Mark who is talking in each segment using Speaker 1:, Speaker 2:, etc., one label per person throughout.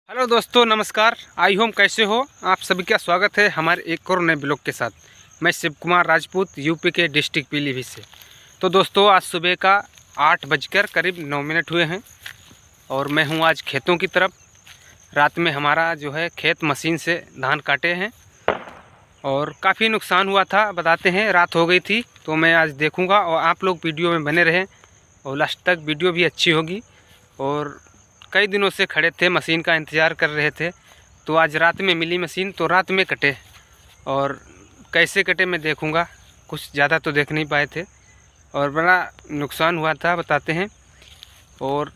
Speaker 1: Hello दोस्तों, नमस्कार। आई home कैसे हो आप सभी का स्वागत है हमारे एक और नए ब्लॉग के साथ। मैं शिव कुमार राजपूत यूपी के डिस्ट्रिक्ट पीलीभीत से। तो दोस्तों, आज सुबह का 8 बजकर करीब 9 मिनट हुए हैं और मैं हूं आज खेतों की तरफ। रात में हमारा जो है खेत मशीन से धान काटे हैं और काफ़ी नुकसान हुआ था। बताते हैं, रात हो गई थी तो मैं आज देखूँगा और आप लोग वीडियो में बने रहें और लास्ट तक वीडियो भी अच्छी होगी। और कई दिनों से खड़े थे, मशीन का इंतज़ार कर रहे थे, तो आज रात में मिली मशीन तो रात में कटे और कैसे कटे मैं देखूंगा। कुछ ज़्यादा तो देख नहीं पाए थे और बड़ा नुकसान हुआ था, बताते हैं। और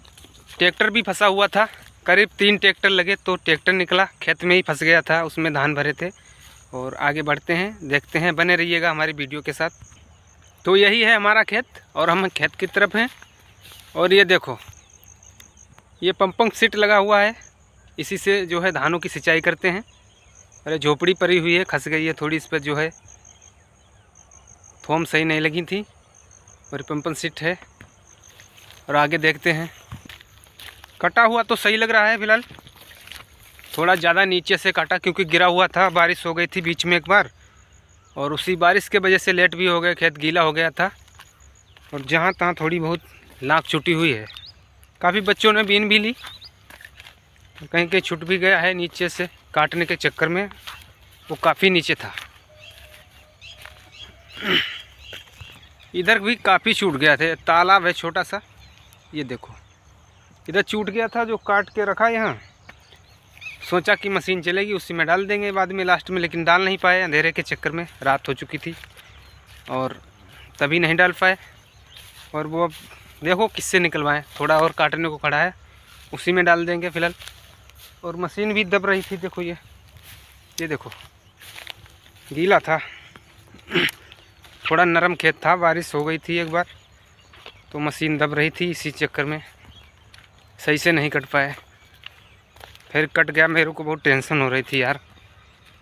Speaker 1: ट्रैक्टर भी फंसा हुआ था, करीब 3 ट्रैक्टर लगे तो ट्रैक्टर निकला, खेत में ही फंस गया था, उसमें धान भरे थे। और आगे बढ़ते हैं, देखते हैं, बने रहिएगा हमारी वीडियो के साथ। तो यही है हमारा खेत और हम खेत की तरफ हैं। और ये देखो, ये पंपिंग सेट लगा हुआ है, इसी से जो है धानों की सिंचाई करते हैं। अरे झोपड़ी पड़ी हुई है, खस गई है थोड़ी, इस पर जो है फोम सही नहीं लगी थी और पंपिंग सेट है। और आगे देखते हैं, कटा हुआ तो सही लग रहा है फिलहाल। थोड़ा ज़्यादा नीचे से काटा क्योंकि गिरा हुआ था, बारिश हो गई थी बीच में एक बार और उसी बारिश के वजह से लेट भी हो गए, खेत गीला हो गया था। और जहाँ तहाँ थोड़ी बहुत लाख छुटी हुई है, काफ़ी बच्चों ने बीन भी ली, कहीं कहीं छूट भी गया है नीचे से काटने के चक्कर में, वो काफ़ी नीचे था। इधर भी काफ़ी छूट गया थे, तालाब है छोटा सा, ये देखो इधर छूट गया था जो काट के रखा यहाँ। सोचा कि मशीन चलेगी उसी में डाल देंगे बाद में लास्ट में, लेकिन डाल नहीं पाए, अंधेरे के चक्कर में रात हो चुकी थी और तभी नहीं डाल पाए। और वो अब देखो किससे निकलवाएं, थोड़ा और काटने को खड़ा है, उसी में डाल देंगे फ़िलहाल। और मशीन भी दब रही थी, देखो ये देखो गीला था, थोड़ा नरम खेत था, बारिश हो गई थी एक बार तो मशीन दब रही थी, इसी चक्कर में सही से नहीं कट पाए। फिर कट गया, मेरे को बहुत टेंशन हो रही थी यार।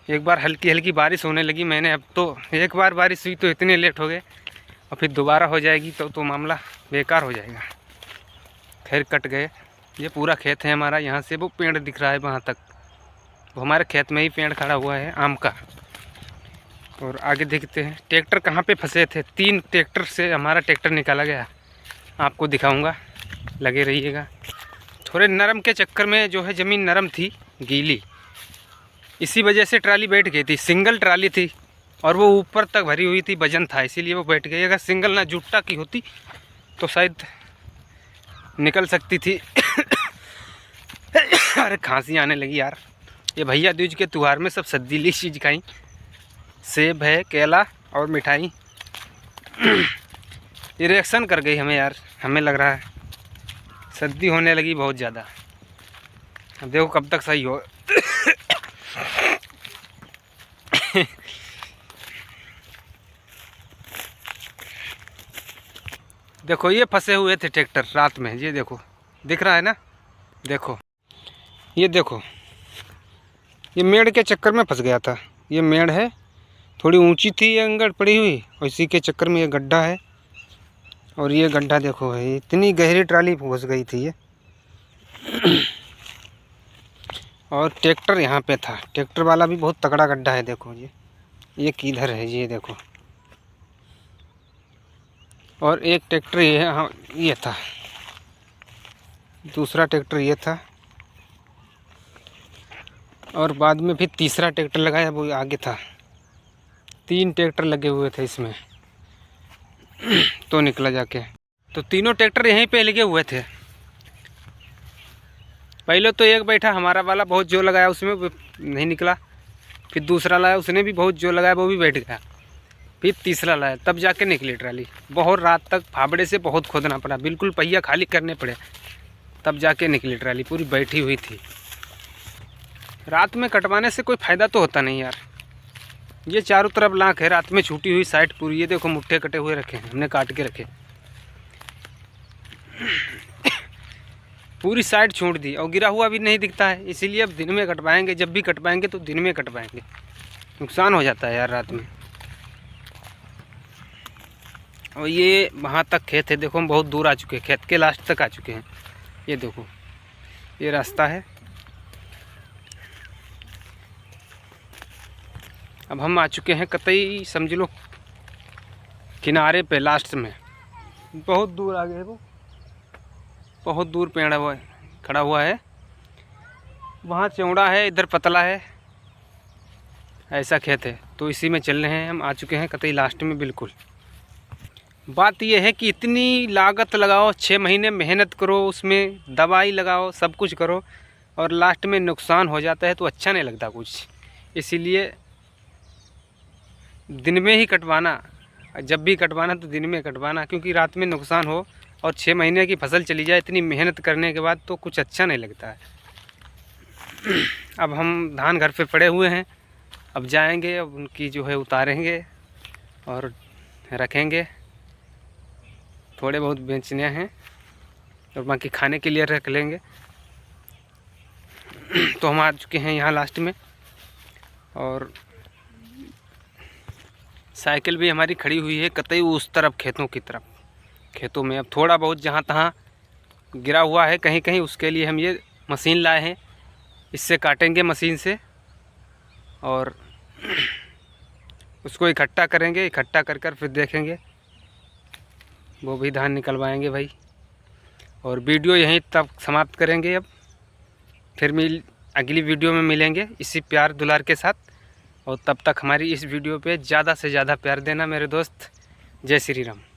Speaker 1: एक बार हल्की हल्की बारिश होने लगी, मैंने अब तो एक बार बारिश हुई तो इतने लेट हो गए और फिर दोबारा हो जाएगी तो मामला बेकार हो जाएगा। खैर कट गए। ये पूरा खेत है हमारा, यहाँ से वो पेड़ दिख रहा है वहाँ तक, वो हमारे खेत में ही पेड़ खड़ा हुआ है आम का। और आगे देखते हैं ट्रैक्टर कहाँ पे फंसे थे, 3 ट्रैक्टर से हमारा ट्रैक्टर निकाला गया, आपको दिखाऊंगा, लगे रहिएगा। थोड़े नरम के चक्कर में जो है ज़मीन नरम थी, गीली, इसी वजह से ट्राली बैठ गई थी। सिंगल ट्राली थी और वो ऊपर तक भरी हुई थी, वजन था, इसीलिए वो बैठ गई। अगर सिंगल ना जुट्टा की होती तो शायद निकल सकती थी। अरे खांसी आने लगी यार। ये भैया दूज के त्योहार में सब सद्दीली चीज़ खाई, सेब है, केला और मिठाई। ये रिएक्शन कर गई हमें यार, हमें लग रहा है सर्दी होने लगी बहुत ज़्यादा। अब देखो कब तक सही हो। देखो ये फंसे हुए थे ट्रैक्टर रात में, ये देखो दिख रहा है ना, देखो ये देखो, ये मेड़ के चक्कर में फंस गया था। ये मेड़ है, थोड़ी ऊंची थी ये अंगड़ पड़ी हुई और इसी के चक्कर में ये गड्ढा है। और ये गड्ढा देखो है, इतनी गहरी ट्राली फंस गई थी ये। और ट्रैक्टर यहाँ पे था, ट्रैक्टर वाला भी बहुत तगड़ा गड्ढा है, देखो ये किधर है, ये देखो। और एक ट्रैक्टर ये है, हाँ ये था, दूसरा ट्रैक्टर ये था और बाद में फिर तीसरा ट्रैक्टर लगाया, वो आगे था। 3 ट्रैक्टर लगे हुए थे इसमें तो निकला जाके। तो तीनों ट्रैक्टर यहीं पे लगे हुए थे। पहले तो एक बैठा हमारा वाला, बहुत जोर लगाया उसमें, नहीं निकला। फिर दूसरा लाया, उसने भी बहुत जोर लगाया, वो भी बैठ गया। फिर तीसरा लाया, तब जाके निकली ट्राली। बहुत रात तक फावड़े से बहुत खोदना पड़ा, बिल्कुल पहिया खाली करने पड़े, तब जाके निकली ट्राली, पूरी बैठी हुई थी। रात में कटवाने से कोई फ़ायदा तो होता नहीं यार। ये चारों तरफ लाख है, रात में छूटी हुई साइड पूरी, ये देखो मुट्ठे कटे हुए रखे हैं, हमने काट के रखे। पूरी साइड छोड़ दी और गिरा हुआ भी नहीं दिखता है, इसीलिए अब दिन में कटवाएंगे। जब भी कटवाएंगे तो दिन में कटवाएंगे, नुकसान हो जाता है यार रात में। और ये वहाँ तक खेत है, देखो हम बहुत दूर आ चुके हैं, खेत के लास्ट तक आ चुके हैं। ये देखो ये रास्ता है अब हम आ चुके हैं कतई समझ लो किनारे पे, लास्ट में। बहुत दूर आगे है वो, बहुत दूर पेड़ हुआ है, खड़ा हुआ है। वहाँ चौड़ा है, इधर पतला है, ऐसा खेत है। तो इसी में चल रहे हैं हम। आ चुके हैं कतई लास्ट में बिल्कुल। बात यह है कि इतनी लागत लगाओ, 6 महीने मेहनत करो, उसमें दवाई लगाओ, सब कुछ करो, और लास्ट में नुकसान हो जाता है तो अच्छा नहीं लगता कुछ। इसीलिए दिन में ही कटवाना, जब भी कटवाना तो दिन में कटवाना, क्योंकि रात में नुकसान हो और 6 महीने की फसल चली जाए इतनी मेहनत करने के बाद तो कुछ अच्छा नहीं लगता है। अब हम धान घर पे पड़े हुए हैं, अब जाएंगे, अब उनकी जो है उतारेंगे और रखेंगे। थोड़े बहुत बेचने हैं और बाकी खाने के लिए रख लेंगे। तो हम आ चुके हैं यहाँ लास्ट में, और साइकिल भी हमारी खड़ी हुई है कतई उस तरफ, खेतों की तरफ। खेतों में अब थोड़ा बहुत जहाँ तहाँ गिरा हुआ है कहीं कहीं, उसके लिए हम ये मशीन लाए हैं। इससे काटेंगे मशीन से और उसको इकट्ठा करेंगे, इकट्ठा कर कर फिर देखेंगे, वो भी धान निकलवाएंगे भाई। और वीडियो यहीं तक समाप्त करेंगे। अब फिर अगली वीडियो में मिलेंगे इसी प्यार दुलार के साथ। और तब तक हमारी इस वीडियो पे ज़्यादा से ज़्यादा प्यार देना मेरे दोस्त। जय श्री राम।